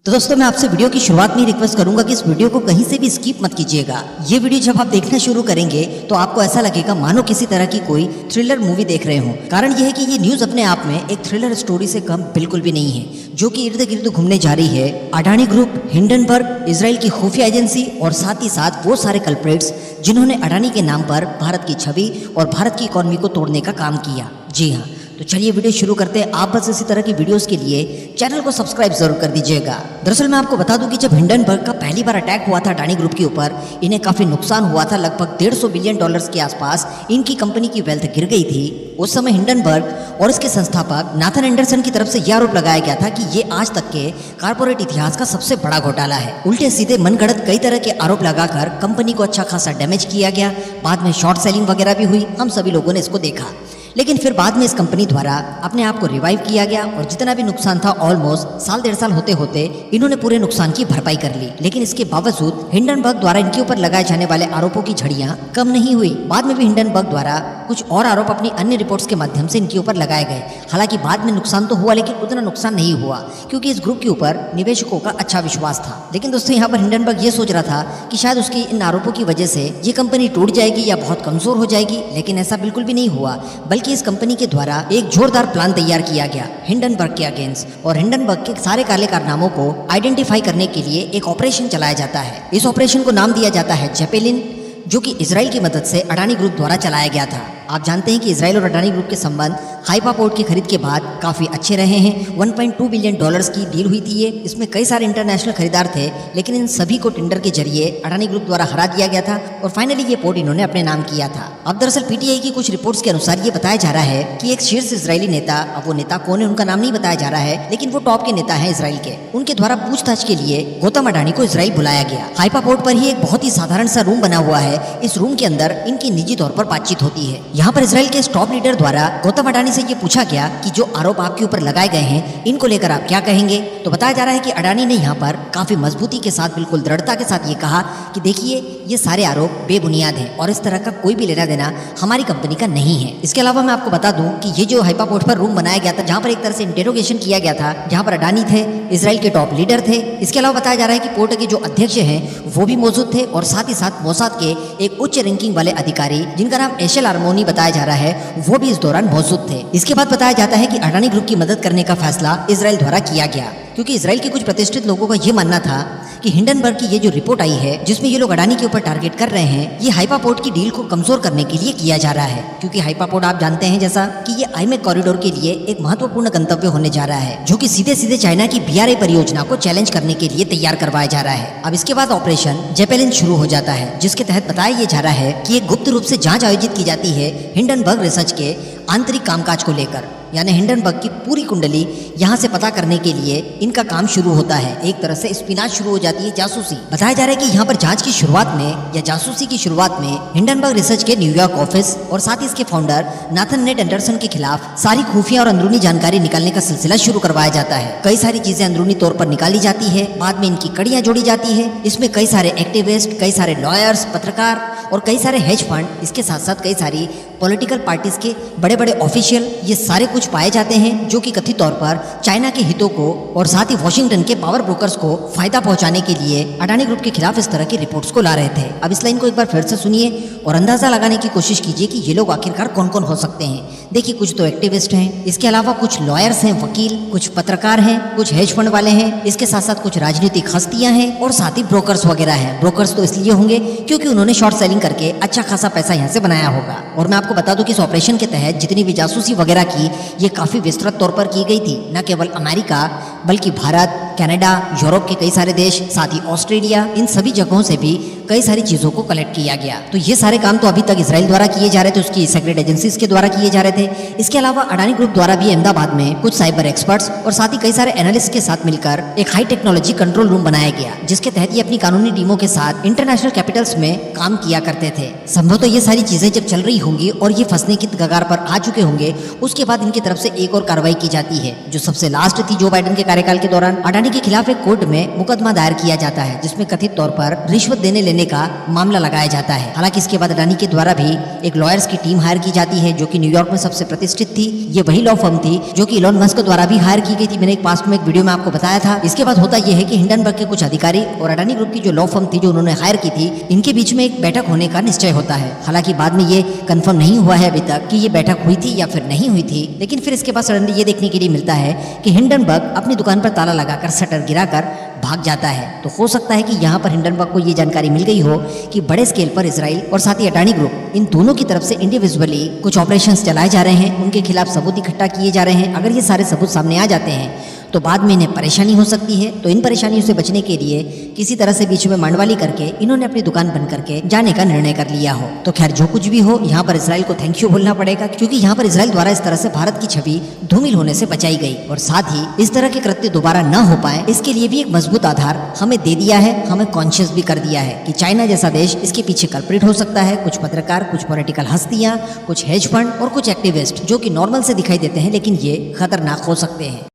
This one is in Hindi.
तो दोस्तों मैं आपसे वीडियो की शुरुआत में रिक्वेस्ट करूंगा कि इस वीडियो को कहीं से भी स्किप मत कीजिएगा। ये वीडियो जब आप देखना शुरू करेंगे तो आपको ऐसा लगेगा मानो किसी तरह की कोई थ्रिलर मूवी देख रहे हो। कारण यह है कि ये न्यूज अपने आप में एक थ्रिलर स्टोरी से कम बिल्कुल भी नहीं है, जो कि इर्द गिर्द घूमने जा रही है। अडानी ग्रुप, हिंडनबर्ग, इजराइल की खुफिया एजेंसी और साथ ही साथ वो सारे कल्प्रेट्स जिन्होंने अडानी के नाम पर भारत की छवि और भारत की इकोनॉमी को तोड़ने का काम किया। जी हाँ, तो चलिए वीडियो शुरू करते हैं। आप बस इसी तरह की वीडियोस के लिए चैनल को सब्सक्राइब जरूर कर दीजिएगा। दरअसल मैं आपको बता दूं कि जब हिंडनबर्ग का पहली बार अटैक हुआ था अडानी ग्रुप के ऊपर, इन्हें काफी नुकसान हुआ था। लगभग $150 बिलियन के आसपास इनकी कंपनी की वेल्थ गिर गई थी। उस समय हिंडनबर्ग और इसके संस्थापक नाथन एंडरसन की तरफ से यह आरोप लगाया गया था कि ये आज तक के कारपोरेट इतिहास का सबसे बड़ा घोटाला है। उल्टे सीधे मनगढ़ंत कई तरह के आरोप लगाकर कंपनी को अच्छा खासा डैमेज किया गया। बाद में शॉर्ट सेलिंग वगैरह भी हुई, हम सभी लोगों ने इसको देखा। लेकिन फिर बाद में इस कंपनी द्वारा अपने आप को रिवाइव किया गया और जितना भी नुकसान था ऑलमोस्ट साल 1.5 साल होते होते इन्होंने पूरे नुकसान की भरपाई कर ली। लेकिन इसके बावजूद हिंडनबर्ग द्वारा इनके ऊपर लगाए जाने वाले आरोपों की झड़ियां कम नहीं हुई। बाद में भी हिंडनबर्ग द्वारा कुछ और आरोप अपनी अन्य रिपोर्ट्स के माध्यम से इनके ऊपर लगाए गए। हालांकि बाद में नुकसान तो हुआ, लेकिन उतना नुकसान नहीं हुआ क्योंकि इस ग्रुप के ऊपर निवेशकों का अच्छा विश्वास था। लेकिन दोस्तों यहाँ पर हिंडनबर्ग ये सोच रहा था कि शायद उसकी इन आरोपों की वजह से ये कंपनी टूट जाएगी या बहुत कमजोर हो जाएगी, लेकिन ऐसा बिल्कुल भी नहीं हुआ। बल्कि इस कंपनी के द्वारा एक जोरदार प्लान तैयार किया गया हिंडनबर्ग के अगेंस्ट, और हिंडनबर्ग के सारे काले कारनामों को आइडेंटिफाई करने के लिए एक ऑपरेशन चलाया जाता है। इस ऑपरेशन को नाम दिया जाता है जेपेलिन, जो कि इजराइल की मदद से अडानी ग्रुप द्वारा चलाया गया था। आप जानते हैं कि इजराइल और अडानी ग्रुप के संबंध हाइपा पोर्ट की खरीद के बाद काफी अच्छे रहे हैं। $1.2 बिलियन की डील हुई थी ये। इसमें कई सारे इंटरनेशनल खरीदार थे, लेकिन इन सभी को टेंडर के जरिए अडानी ग्रुप द्वारा हरा दिया गया था और फाइनली ये पोर्ट इन्होंने अपने नाम किया था। अब दरअसल पीटीआई की कुछ रिपोर्ट्स के अनुसार ये बताया जा रहा है कि एक शीर्ष इजरायली नेता, अब वो नेता कौन है उनका नाम नहीं बताया जा रहा है, लेकिन वो टॉप के नेता है इजराइल के, उनके द्वारा पूछताछ के लिए गौतम अडानी को इजराइल बुलाया गया। हाइपा पोर्ट पर ही एक बहुत ही साधारण सा रूम बना हुआ है। इस रूम के अंदर इनकी निजी तौर पर बातचीत होती है। यहाँ पर इजराइल के टॉप लीडर द्वारा गौतम अडानी से ये पूछा गया कि जो आरोप आपके ऊपर लगाए गए हैं इनको लेकर आप क्या कहेंगे। तो बताया जा रहा है कि अडानी ने यहाँ पर काफी मजबूती के साथ, बिल्कुल दृढ़ता के साथ ये कहा कि देखिए ये सारे आरोप बेबुनियाद हैं और इस तरह का कोई भी लेना देना हमारी कंपनी का नहीं है। इसके अलावा मैं आपको बता दूं कि ये जो हाइपा पोर्ट पर रूम बनाया गया था, जहाँ पर एक तरह से इंटेरोगेशन किया गया था, जहाँ पर अडानी थे, इजराइल के टॉप लीडर थे। इसके अलावा बताया जा रहा है कि पोर्ट के जो अध्यक्ष हैं वो भी मौजूद थे और साथ ही साथ मोसाद के एक उच्च रैंकिंग वाले अधिकारी जिनका नाम एशेल आर्मोनी बताया जा रहा है वो भी इस दौरान मौजूद थे। इसके बाद बताया जाता है कि अडानी ग्रुप की मदद करने का फैसला इजराइल द्वारा किया गया, क्योंकि इजराइल के कुछ प्रतिष्ठित लोगों का यह मानना था कि हिंडनबर्ग की ये जो रिपोर्ट आई है जिसमें ये लोग अडानी के ऊपर टारगेट कर रहे हैं, ये हाइपा पोर्ट की डील को कमजोर करने के लिए किया जा रहा है। क्योंकि हाइपा पोर्ट आप जानते हैं जैसा कि ये आईमेक कॉरिडोर के लिए एक महत्वपूर्ण गंतव्य होने जा रहा है, जो कि सीधे सीधे चाइना की BRI परियोजना को चैलेंज करने के लिए तैयार करवाया जा रहा है। अब इसके बाद ऑपरेशन जेपेलिन शुरू हो जाता है, जिसके तहत बताया ये जा रहा है कि एक गुप्त रूप से जांच आयोजित की जाती है हिंडनबर्ग रिसर्च के आंतरिक कामकाज को लेकर। यानी हिंडनबर्ग की पूरी कुंडली यहाँ से पता करने के लिए इनका काम शुरू होता है। एक तरह से स्पिनाच शुरू हो जाती है, जासूसी। बताया जा रहा है कि यहाँ पर जांच की शुरुआत में या जासूसी की शुरुआत में हिंडनबर्ग रिसर्च के न्यूयॉर्क ऑफिस और साथ ही इसके फाउंडर नाथन नेट एंडरसन के खिलाफ सारी खुफिया और अंदरूनी जानकारी निकालने का सिलसिला शुरू करवाया जाता है। कई सारी चीजें अंदरूनी तौर पर निकाली जाती है, बाद में इनकी कड़ियां जोड़ी जाती है। इसमें कई सारे एक्टिविस्ट, कई सारे लॉयर्स, पत्रकार और कई सारे हेज फंड, इसके साथ साथ कई सारी पॉलिटिकल पार्टीज के बड़े बड़े ऑफिशियल, ये सारे कुछ पाए जाते हैं जो कि कथित तौर पर चाइना के हितों को और साथ ही वॉशिंगटन के पावर ब्रोकर्स को फायदा पहुंचाने के लिए अडानी ग्रुप के खिलाफ इस तरह की रिपोर्ट्स को ला रहे थे। अब इस लाइन को एक बार फिर से सुनिए और अंदाजा लगाने की कोशिश कीजिए कि ये लोग आखिरकार कौन कौन हो सकते हैं। देखिए, कुछ तो एक्टिविस्ट हैं, इसके अलावा कुछ लॉयर्स हैं, वकील, कुछ पत्रकार हैं, कुछ हेज फंड वाले हैं, इसके साथ साथ कुछ राजनीतिक हस्तियां हैं और साथ ही ब्रोकर्स वगैरह हैं। ब्रोकर्स तो इसलिए होंगे क्योंकि उन्होंने शॉर्ट सेलिंग करके अच्छा खासा पैसा यहाँ से बनाया होगा। और मैं आपको बता दूं कि इस ऑपरेशन के तहत जितनी भी जासूसी वगैरह की, ये काफी विस्तृत तौर पर की गई थी। न केवल अमेरिका बल्कि भारत, कनाडा, यूरोप के कई सारे देश, साथ ही ऑस्ट्रेलिया, इन सभी जगहों से भी कई सारी चीजों को कलेक्ट किया गया। तो ये सारे काम तो अभी तक इजराइल द्वारा किए जा रहे थे, उसकी सीक्रेट एजेंसीज के द्वारा किए जा रहे थे। इसके अलावा अडानी ग्रुप द्वारा भी अहमदाबाद में कुछ साइबर एक्सपर्ट्स और साथ ही कई सारे एनालिस्ट के साथ मिलकर एक हाई टेक्नोलॉजी कंट्रोल रूम बनाया गया, जिसके तहत ये अपनी कानूनी टीमों के साथ इंटरनेशनल कैपिटल्स में काम किया करते थे। संभवतः ये सारी चीजें जब चल रही होंगी और ये फंसने की कगार पर आ चुके होंगे, उसके बाद इनकी तरफ से एक और कार्रवाई की जाती है, जो सबसे लास्ट थी जो बाइडेन के कार्यकाल के दौरान। अडानी अडानी के खिलाफ एक कोर्ट में मुकदमा दायर किया जाता है, जिसमें कथित तौर पर रिश्वत देने लेने का मामला लगाया जाता है। हालांकि इसके बाद अडानी के द्वारा भी एक लॉयर्स की टीम हायर की जाती है, जो कि न्यूयॉर्क में सबसे प्रतिष्ठित थी। ये वही लॉ फर्म थी जो कि इलॉन मस्क द्वारा भी हायर की गई थी। मैंने एक पास्ट में एक वीडियो में आपको बताया था। इसके बाद होता यह है कि हिंडनबर्ग के कुछ अधिकारी और अडानी ग्रुप की जो लॉ फर्म थी जो उन्होंने हायर की थी, इनके बीच में एक बैठक होने का निश्चय होता है। हालांकि बाद में ये कंफर्म नहीं हुआ है अभी तक कि ये बैठक हुई थी या फिर नहीं हुई थी। लेकिन फिर इसके बाद सडनली ये देखने के लिए मिलता है कि हिंडनबर्ग अपनी दुकान पर ताला लगाकर शटर गिराकर भाग जाता है। तो हो सकता है कि यहाँ पर हिंडनबर्ग को ये जानकारी मिल गई हो कि बड़े स्केल पर इजराइल और साथ ही अडानी ग्रुप इन दोनों की तरफ से इंडिविजुअली कुछ ऑपरेशंस चलाए जा रहे हैं, उनके खिलाफ सबूत इकट्ठा किए जा रहे हैं। अगर ये सारे सबूत सामने आ जाते हैं तो बाद में इन्हें परेशानी हो सकती है। तो इन परेशानियों से बचने के लिए किसी तरह से बीच में मांडवाली करके इन्होंने अपनी दुकान बंद करके जाने का निर्णय कर लिया हो। तो खैर जो कुछ भी हो, यहाँ पर इजराइल को थैंक यू बोलना पड़ेगा, क्योंकि यहाँ पर इजराइल द्वारा इस तरह से भारत की छवि धूमिल होने से बचाई गई और साथ ही इस तरह के कृत्य दोबारा न हो पाए, इसके लिए भी एक मजबूत आधार हमें दे दिया है, हमें कॉन्शियस भी कर दिया है कि चाइना जैसा देश इसके पीछे कल्प्रिट हो सकता है। कुछ पत्रकार, कुछ पॉलिटिकल हस्तियां, कुछ हेज फंड और कुछ एक्टिविस्ट जो कि नॉर्मल से दिखाई देते हैं, लेकिन ये खतरनाक हो सकते हैं।